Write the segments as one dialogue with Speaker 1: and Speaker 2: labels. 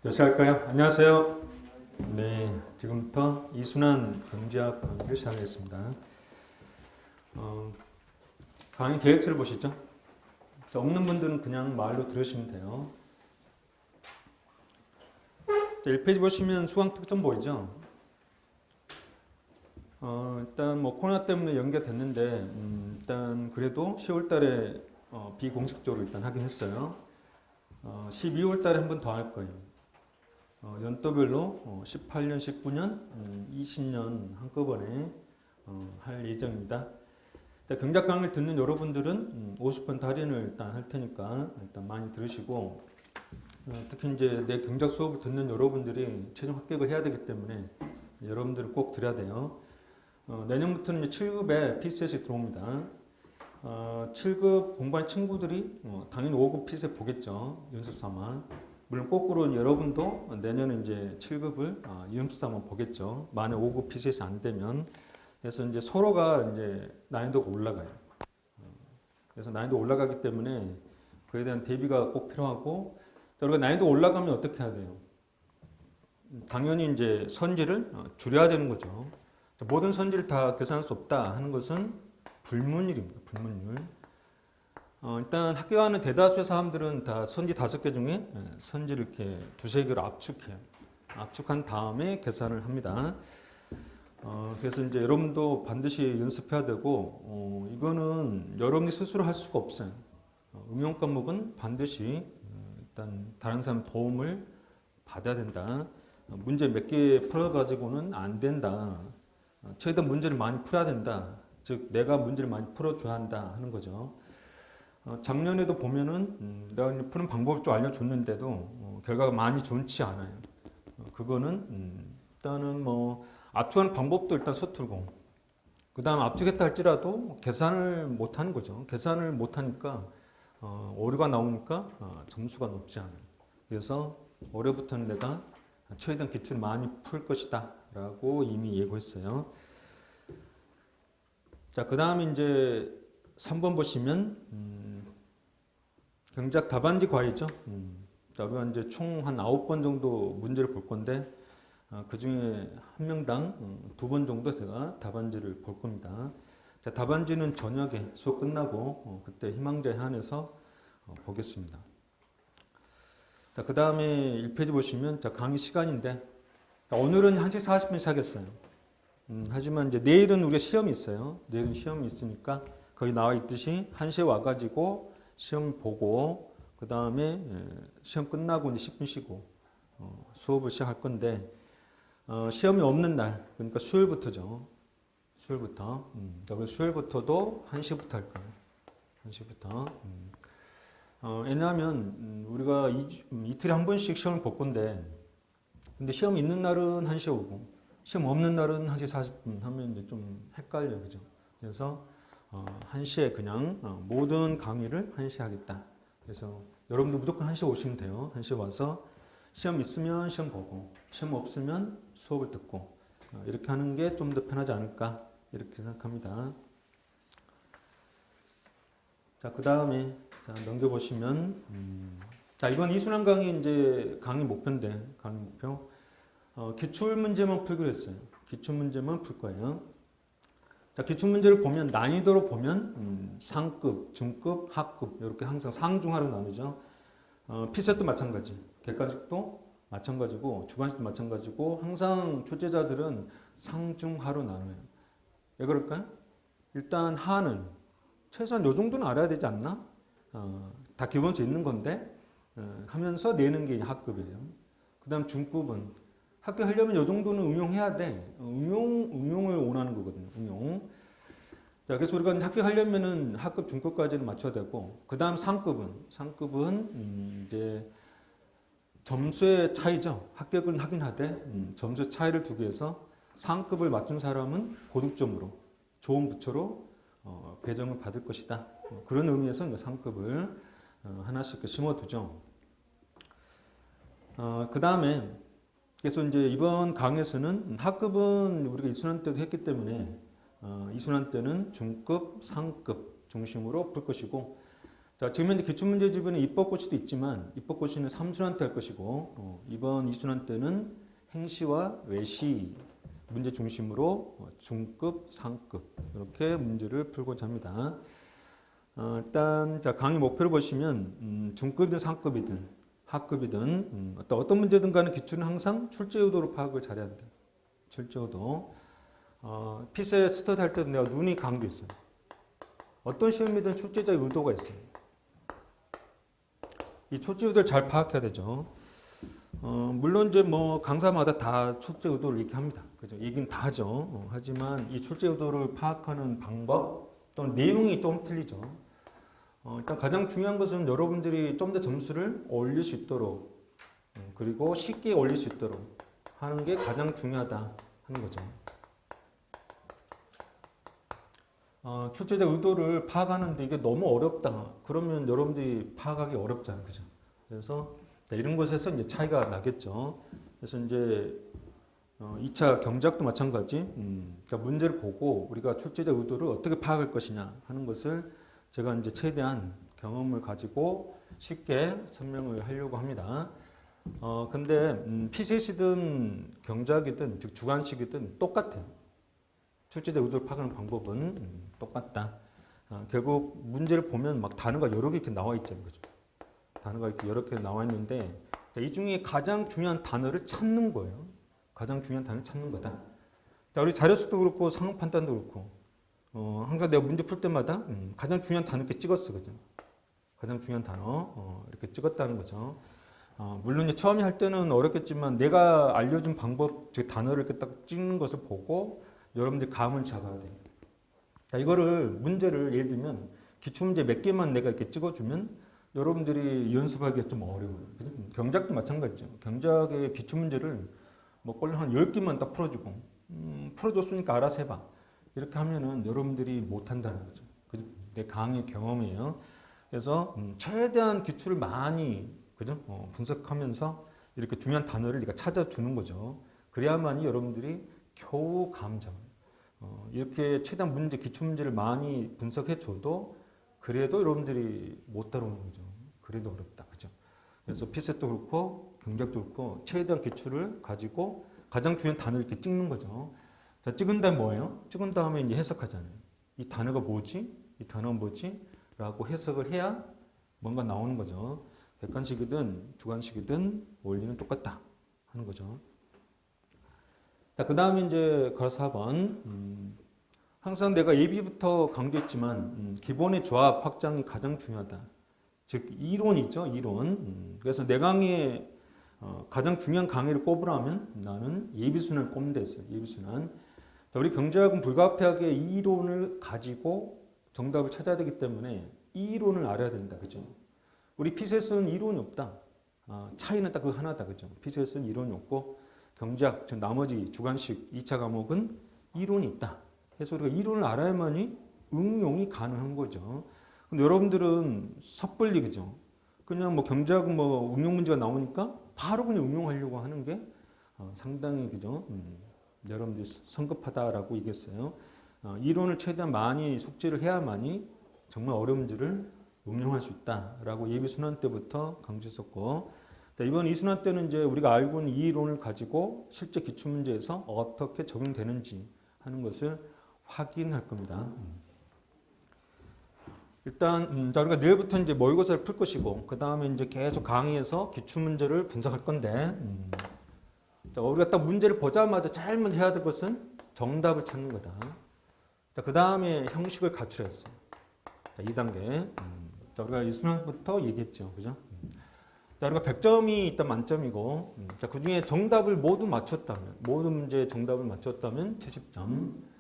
Speaker 1: 몇 시 할까요? 안녕하세요. 네, 지금부터 이순환 경제학 강의를 시작하겠습니다. 강의 계획서를 보시죠. 없는 분들은 그냥 말로 들으시면 돼요. 1페이지 보시면 수강 특점 보이죠? 일단 뭐 코로나 때문에 연기됐는데 일단 그래도 10월 달에 비공식적으로 일단 하긴 했어요. 12월 달에 한 번 더 할 거예요. 연도별로 18년, 19년, 20년 한꺼번에 할 예정입니다. 경작 강의를 듣는 여러분들은 50% 할인을 일단 할 테니까 일단 많이 들으시고, 특히 이제 내 경작 수업을 듣는 여러분들이 최종 합격을 해야 되기 때문에 여러분들은 꼭 들어야 돼요. 내년부터는 7급에 PCS이 들어옵니다. 7급 공부한 친구들이 당연히 5급 PCS 보겠죠. 연습 삼아. 물론 거꾸로 여러분도 내년에 이제 7급을 연습 삼아 보겠죠. 만약 5급 PCS 안 되면. 그래서 이제 서로가 이제 난이도가 올라가요. 그래서 난이도 올라가기 때문에 그에 대한 대비가 꼭 필요하고, 우리가 난이도 올라가면 어떻게 해야 돼요? 당연히 이제 선지를 줄여야 되는 거죠. 모든 선지를 다 계산할 수 없다 하는 것은 불문율입니다. 불문율. 일단 학교 가는 대다수의 사람들은 다 선지 5개 중에 선지를 이렇게 2-3개로 압축해요. 압축한 다음에 계산을 합니다. 그래서 이제 여러분도 반드시 연습해야 되고, 이거는 여러분이 스스로 할 수가 없어요. 응용 과목은 반드시 일단 다른 사람 도움을 받아야 된다. 문제 몇 개 풀어가지고는 안 된다. 최대한 문제를 많이 풀어야 된다. 즉 내가 문제를 많이 풀어줘야 한다 하는 거죠. 작년에도 보면은 내가 푸는 방법을 좀 알려줬는데도 결과가 많이 좋지 않아요. 그거는 일단은 뭐 압축하는 방법도 일단 서툴고, 그 다음 압축했다 할지라도 계산을 못하는 거죠. 계산을 못하니까 오류가 나오니까 점수가 높지 않아요. 그래서 올해부터는 내가 최대한 기출을 많이 풀 것이다 라고 이미 예고했어요. 자, 그 다음에 이제 3번 보시면 경작 답안지 과외죠. 자, 우리가 이제 총 한 9번 정도 문제를 볼 건데, 그 중에 한 명당 2번 정도 제가 답안지를 볼 겁니다. 자, 답안지는 저녁에 수업 끝나고 그때 희망자에 한해서 보겠습니다. 자, 그 다음에 1페이지 보시면 자, 강의 시간인데, 오늘은 1시 40분 시작했어요. 하지만 이제 내일은 우리가 시험이 있어요. 내일은 시험이 있으니까 거기 나와 있듯이 1시에 와가지고 시험 보고, 그 다음에 시험 끝나고 이제 10분 쉬고 수업을 시작할 건데, 시험이 없는 날, 그러니까 수요일부터죠. 수요일부터. 그래서 수요일부터도 1시부터 할 거예요. 1시부터. 왜냐하면 우리가 이틀에 한 번씩 시험을 볼 건데, 근데 시험 있는 날은 1시에 오고 시험 없는 날은 1시 40분 하면 이제 좀 헷갈려요. 그죠? 그래서 1시에 그냥 모든 강의를 1시에 하겠다. 그래서 여러분도 무조건 1시에 오시면 돼요. 1시에 와서 시험 있으면 시험 보고, 시험 없으면 수업을 듣고, 이렇게 하는 게 좀 더 편하지 않을까, 이렇게 생각합니다. 자, 그 다음에 넘겨보시면, 자, 이번 이순환 강의 이제 강의 목표인데, 강의 목표. 기출 문제만 풀기로 했어요. 기출 문제만 풀 거예요. 자, 기출 문제를 보면 난이도로 보면 상급, 중급, 하급 이렇게 항상 상중하로 나누죠. 피셋도 마찬가지, 객관식도 마찬가지고 주관식도 마찬가지고 항상 출제자들은 상중하로 나눠요. 왜 그럴까요? 일단 하는 최소한 요 정도는 알아야 되지 않나? 다 기본적으로 있는 건데 하면서 내는 게 하급이에요. 그 다음 중급은 합격하려면 요 정도는 응용해야 돼. 응용을 원하는 거거든요. 응용. 자, 그래서 우리가 합격하려면은 하급, 중급까지는 맞춰야 되고, 그 다음 상급은 이제 점수의 차이죠. 합격은 하긴 하되 점수의 차이를 두기 위해서 상급을 맞춘 사람은 고득점으로 좋은 부처로 배정을 받을 것이다. 그런 의미에서 상급을 하나씩 심어두죠. 그 다음에 그래서 이제 이번 강에서는 하급은 우리가 이순환 때도 했기 때문에 이순환 때는 중급, 상급 중심으로 풀 것이고, 자, 지금 현재 기출문제집에는 입법고시도 있지만 입법고시는 3순환 때 할 것이고 이번 2순환 때는 행시와 외시 문제 중심으로 중급, 상급 이렇게 문제를 풀고자 합니다. 일단 자, 강의 목표를 보시면 중급이든 상급이든 하급이든 어떤 문제든 간에 기출은 항상 출제 의도로 파악을 잘해야 된다. 출제 의도. 피세 스터디 할 때도 내가 눈이 강조 있어요. 어떤 시험이든 출제자의 의도가 있어요. 이 출제 의도를 잘 파악해야 되죠. 물론 이제 뭐 강사마다 다 출제 의도를 이렇게 합니다. 그죠? 얘기는 다 하죠. 하지만 이 출제 의도를 파악하는 방법 또는 내용이 좀 틀리죠. 일단 가장 중요한 것은 여러분들이 좀 더 점수를 올릴 수 있도록 그리고 쉽게 올릴 수 있도록 하는 게 가장 중요하다 하는 거죠. 출제자 의도를 파악하는데 이게 너무 어렵다. 그러면 여러분들이 파악하기 어렵잖아요. 그죠? 그래서 이런 것에서 이제 차이가 나겠죠. 그래서 이제 2차 경작도 마찬가지. 그러니까 문제를 보고 우리가 출제자 의도를 어떻게 파악할 것이냐 하는 것을 제가 이제 최대한 경험을 가지고 쉽게 설명을 하려고 합니다. 근데 피셋이든 경작이든 즉 주관식이든 똑같아요. 출제자 의도를 파악하는 방법은 똑같다. 결국 문제를 보면 막 단어가 여러 개 이렇게 나와 있잖아요. 그죠? 단어가 이렇게 여러 개 나와 있는데 이 중에 가장 중요한 단어를 찾는 거예요. 가장 중요한 단어를 찾는 거다. 우리 자료수도 그렇고 상황 판단도 그렇고 항상 내가 문제 풀 때마다 가장 중요한 단어 이렇게 찍었어. 그죠? 가장 중요한 단어 이렇게 찍었다는 거죠. 물론 이제 처음에 할 때는 어렵겠지만 내가 알려준 방법, 즉 단어를 이렇게 딱 찍는 것을 보고 여러분들이 감을 잡아야 돼요. 자, 이거를 문제를 예를 들면 기출문제 몇 개만 내가 이렇게 찍어주면 여러분들이 연습하기가 좀 어려워요. 그죠? 경작도 마찬가지죠. 경작의 기출문제를 뭐 꼴로 한 10개만 딱 풀어주고 풀어줬으니까 알아서 해봐. 이렇게 하면은 여러분들이 못한다는 거죠. 그죠? 내 강의 경험이에요. 그래서 최대한 기출을 많이 그죠? 분석하면서 이렇게 중요한 단어를 네가 찾아주는 거죠. 그래야만이 여러분들이 겨우 감 잡아요. 이렇게 최대한 문제, 기출문제를 많이 분석해줘도 그래도 여러분들이 못 따라오는 거죠. 그래도 어렵다. 그죠? 그래서 피셋도 그렇고 경작도 그렇고 최대한 기출을 가지고 가장 중요한 단어를 이렇게 찍는 거죠. 자, 찍은 다음에 뭐예요? 찍은 다음에 이제 해석하잖아요. 이 단어가 뭐지? 이 단어가 뭐지? 라고 해석을 해야 뭔가 나오는 거죠. 객관식이든 주관식이든 원리는 똑같다 하는 거죠. 자, 그 다음에 이제 가 4번. 항상 내가 예비부터 강조했지만 기본의 조합 확장이 가장 중요하다. 즉 이론이죠, 이론. 그래서 내 강의에 가장 중요한 강의를 꼽으라면 나는 예비순환을 꼽는 데 있어요. 예비순환. 자, 우리 경제학은 불가피하게 이 이론을 가지고 정답을 찾아야 되기 때문에 이 이론을 알아야 된다. 그죠? 우리 피셋은 이론이 없다. 차이는 딱 그 하나다. 그죠? 피셋은 이론이 없고 경제학, 즉 나머지 주관식 2차 과목은 이론이 있다. 그래서 우리가 이론을 알아야만이 응용이 가능한 거죠. 근데 여러분들은 섣불리 그죠? 그냥 뭐 경제학은 뭐 응용 문제가 나오니까 바로 그냥 응용하려고 하는 게 상당히 그죠? 여러분들이 성급하다라고 얘기했어요. 이론을 최대한 많이 숙지를 해야만이 정말 어려운 문제를 응용할 수 있다라고 예비 순환 때부터 강조했었고, 이번 2순환 때는 이제 우리가 알고 있는 이 이론을 가지고 실제 기출문제에서 어떻게 적용되는지 하는 것을 확인할 겁니다. 일단 자, 우리가 내일부터 이제 모의고사를 풀 것이고 그 다음에 이제 계속 강의에서 기출문제를 분석할 건데 자, 우리가 딱 문제를 보자마자 제일 먼저 해야 될 것은 정답을 찾는 거다. 그 다음에 형식을 갖추렸어요. 자, 2단계. 자, 우리가 2순환부터 얘기했죠. 그죠? 자, 우리가 100점이 일단 만점이고 자, 그 중에 정답을 모두 맞췄다면 모든 문제에 정답을 맞췄다면 70점.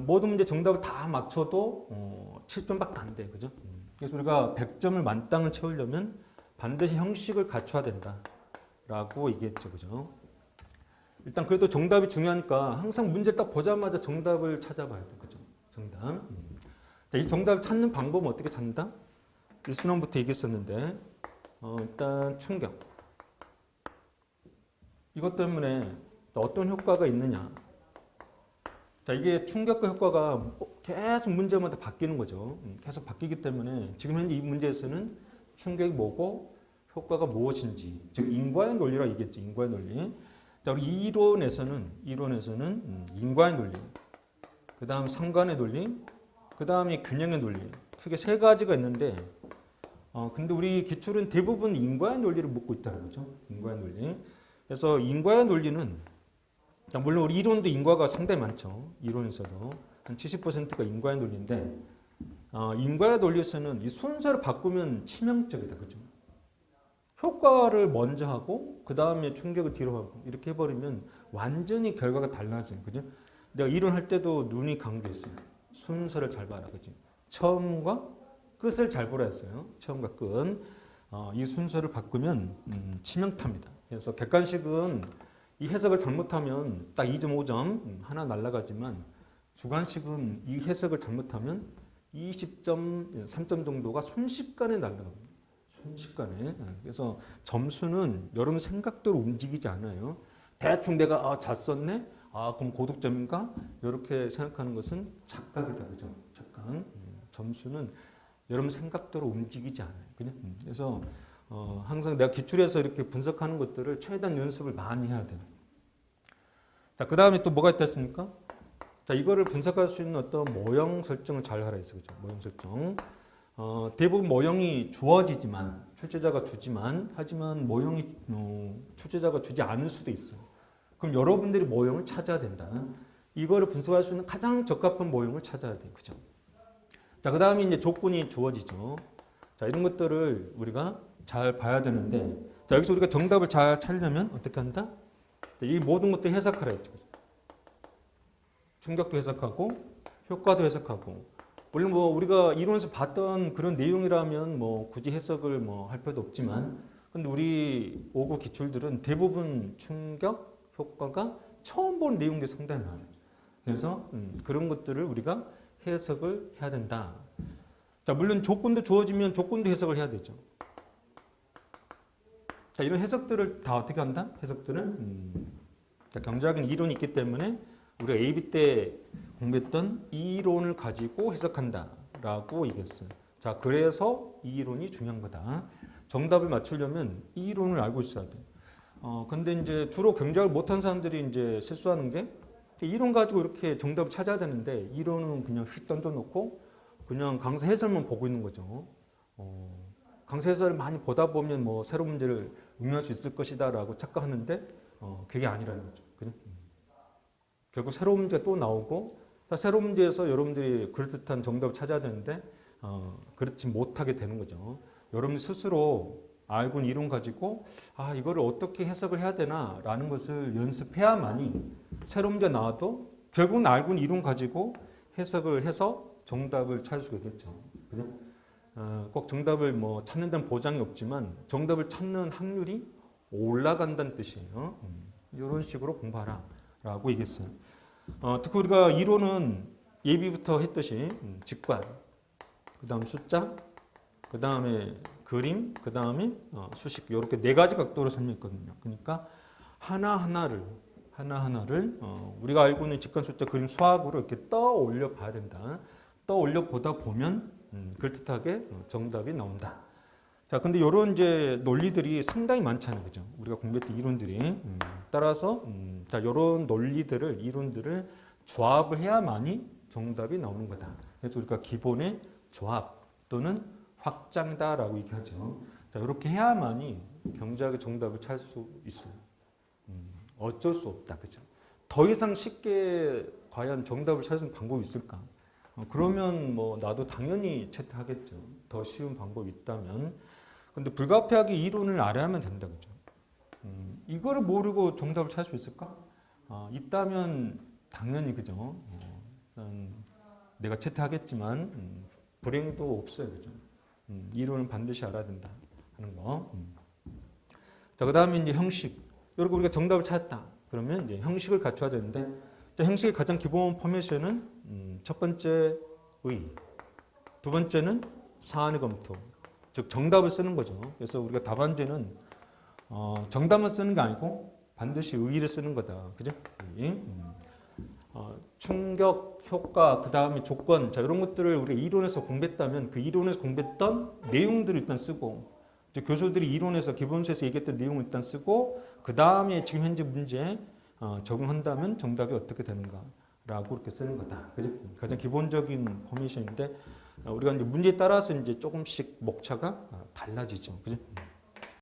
Speaker 1: 모든 문제 정답을 다 맞춰도 7점밖에 안 돼. 그죠? 그래서 우리가 100점을 만땅을 채우려면 반드시 형식을 갖춰야 된다. 라고 얘기했죠. 그죠? 일단 그래도 정답이 중요하니까 항상 문제를 딱 보자마자 정답을 찾아봐야 돼. 그죠? 정답. 자, 이 정답을 찾는 방법은 어떻게 찾는다? 1순환부터 얘기했었는데 일단 충격. 이것 때문에 어떤 효과가 있느냐. 자, 이게 충격과 효과가 계속 문제마다 바뀌는 거죠. 계속 바뀌기 때문에 지금 현재 이 문제에서는 충격이 뭐고 효과가 무엇인지, 즉 인과의 논리라 얘기했죠. 인과의 논리. 자, 우리 이론에서는 인과의 논리, 그 다음 상관의 논리, 그 다음에 균형의 논리, 크게 세 가지가 있는데, 근데 우리 기출은 대부분 인과의 논리를 묻고 있다는 거죠. 인과의 논리. 그래서 인과의 논리는, 물론 우리 이론도 인과가 상당히 많죠. 이론에서도 한 70%가 인과의 논리인데, 인과의 논리에서는 이 순서를 바꾸면 치명적이다, 그죠? 효과를 먼저 하고 그 다음에 충격을 뒤로 하고 이렇게 해버리면 완전히 결과가 달라져요, 그죠? 내가 이론할 때도 눈이 강조했어요. 순서를 잘 봐라, 그죠? 처음과 끝을 잘 보라 했어요. 처음과 끝. 이 순서를 바꾸면 치명타입니다. 그래서 객관식은 이 해석을 잘못하면 딱 2.5점 하나 날아가지만 주관식은 이 해석을 잘못하면 20점, 3점 정도가 순식간에 날아갑니다. 순식간에. 그래서 점수는 여러분 생각대로 움직이지 않아요. 대충 내가 잘 썼네? 그럼 고득점인가? 이렇게 생각하는 것은 착각이다. 그죠? 착각. 점수는 여러분 생각대로 움직이지 않아요. 그냥? 그래서 항상 내가 기출해서 이렇게 분석하는 것들을 최대한 연습을 많이 해야 돼요. 자, 그 다음에 또 뭐가 있겠습니까? 자, 이거를 분석할 수 있는 어떤 모형 설정을 잘 하라 했어요. 그죠? 모형 설정. 대부분 모형이 주어지지만, 출제자가 주지만, 하지만 모형이 출제자가 주지 않을 수도 있어요. 그럼 여러분들이 모형을 찾아야 된다. 이거를 분석할 수 있는 가장 적합한 모형을 찾아야 돼요. 그죠? 자, 그 다음에 이제 조건이 주어지죠. 자, 이런 것들을 우리가 잘 봐야 되는데, 자, 여기서 우리가 정답을 잘 찾으려면 어떻게 한다? 이 모든 것들 해석하라 했죠. 충격도 해석하고, 효과도 해석하고, 물론 뭐 우리가 이론에서 봤던 그런 내용이라면 뭐 굳이 해석을 뭐 할 필요도 없지만, 근데 우리 5급 기출들은 대부분 충격, 효과가 처음 본 내용들이 상당히 많아요. 그래서 그런 것들을 우리가 해석을 해야 된다. 자, 물론 조건도 주어지면 조건도 해석을 해야 되죠. 자, 이런 해석들을 다 어떻게 한다? 해석들은 경제학은 이론이 있기 때문에 우리가 AB 때 공부했던 이론을 가지고 해석한다라고 얘기했어요. 자, 그래서 이 이론이 중요한 거다. 정답을 맞추려면 이 이론을 알고 있어야 돼. 근데 이제 주로 경제학을 못한 사람들이 이제 실수하는 게 이론 가지고 이렇게 정답을 찾아야 되는데 이론은 그냥 휙 던져놓고 그냥 강사 해설만 보고 있는 거죠. 강사 해설을 많이 보다 보면 뭐 새로운 문제를 응용할 수 있을 것이다라고 착각하는데 그게 아니라는 거죠. 그죠? 결국 새로운 문제가 또 나오고 새로운 문제에서 여러분들이 그럴듯한 정답을 찾아야 되는데 그렇지 못하게 되는 거죠. 여러분 스스로 알고 있는 이론 가지고 이거를 어떻게 해석을 해야 되나라는 것을 연습해야만이 새로운 문제 나와도 결국은 알고 있는 이론 가지고 해석을 해서 정답을 찾을 수가 있겠죠. 그죠? 꼭 정답을 뭐 찾는 데는 보장이 없지만 정답을 찾는 확률이 올라간다는 뜻이에요. 이런 식으로 공부하라 라고 얘기했어요. 특히 우리가 이론은 예비부터 했듯이 직관, 그 다음 숫자, 그 다음에 그림, 그 다음에 수식 이렇게 네 가지 각도로 설명했거든요. 그러니까 하나하나를 우리가 알고 있는 직관, 숫자, 그림, 수학으로 이렇게 떠올려 봐야 된다. 떠올려 보다 보면 그럴듯하게 정답이 나온다. 자, 근데 이런 이제 논리들이 상당히 많잖아요, 그죠? 우리가 공부했던 이론들이 따라서 자, 이런 논리들을 이론들을 조합을 해야만이 정답이 나오는 거다. 그래서 우리가 기본의 조합 또는 확장이다라고 얘기하죠. 자, 이렇게 해야만이 경제학의 정답을 찾을 수 있어요. 어쩔 수 없다, 그죠? 더 이상 쉽게 과연 정답을 찾을 수 있는 방법이 있을까? 그러면 뭐 나도 당연히 채택하겠죠. 더 쉬운 방법이 있다면. 근데 불가피하게 이론을 알아야만 된다, 그죠? 이거를 모르고 정답을 찾을 수 있을까? 있다면 당연히 그죠. 내가 채택하겠지만 불행도 없어요, 그죠? 이론은 반드시 알아야 된다 하는 거. 자, 그다음에 이제 형식. 여러분 우리가 정답을 찾았다. 그러면 이제 형식을 갖춰야 되는데, 형식의 가장 기본 포메이션은 첫 번째 의, 두 번째는 사안의 검토. 즉 정답을 쓰는 거죠. 그래서 우리가 답안지는 정답만 쓰는 게 아니고 반드시 의의를 쓰는 거다. 그죠? 충격 효과, 그 다음에 조건, 자 이런 것들을 우리가 이론에서 공부했다면 그 이론에서 공부했던 내용들을 일단 쓰고 이제 교수들이 이론에서 기본서에서 얘기했던 내용을 일단 쓰고 그 다음에 지금 현재 문제에 적용한다면 정답이 어떻게 되는가라고 이렇게 쓰는 거다. 그죠? 가장 기본적인 포메이션인데 우리가 이제 문제에 따라서 이제 조금씩 목차가 달라지죠. 그죠?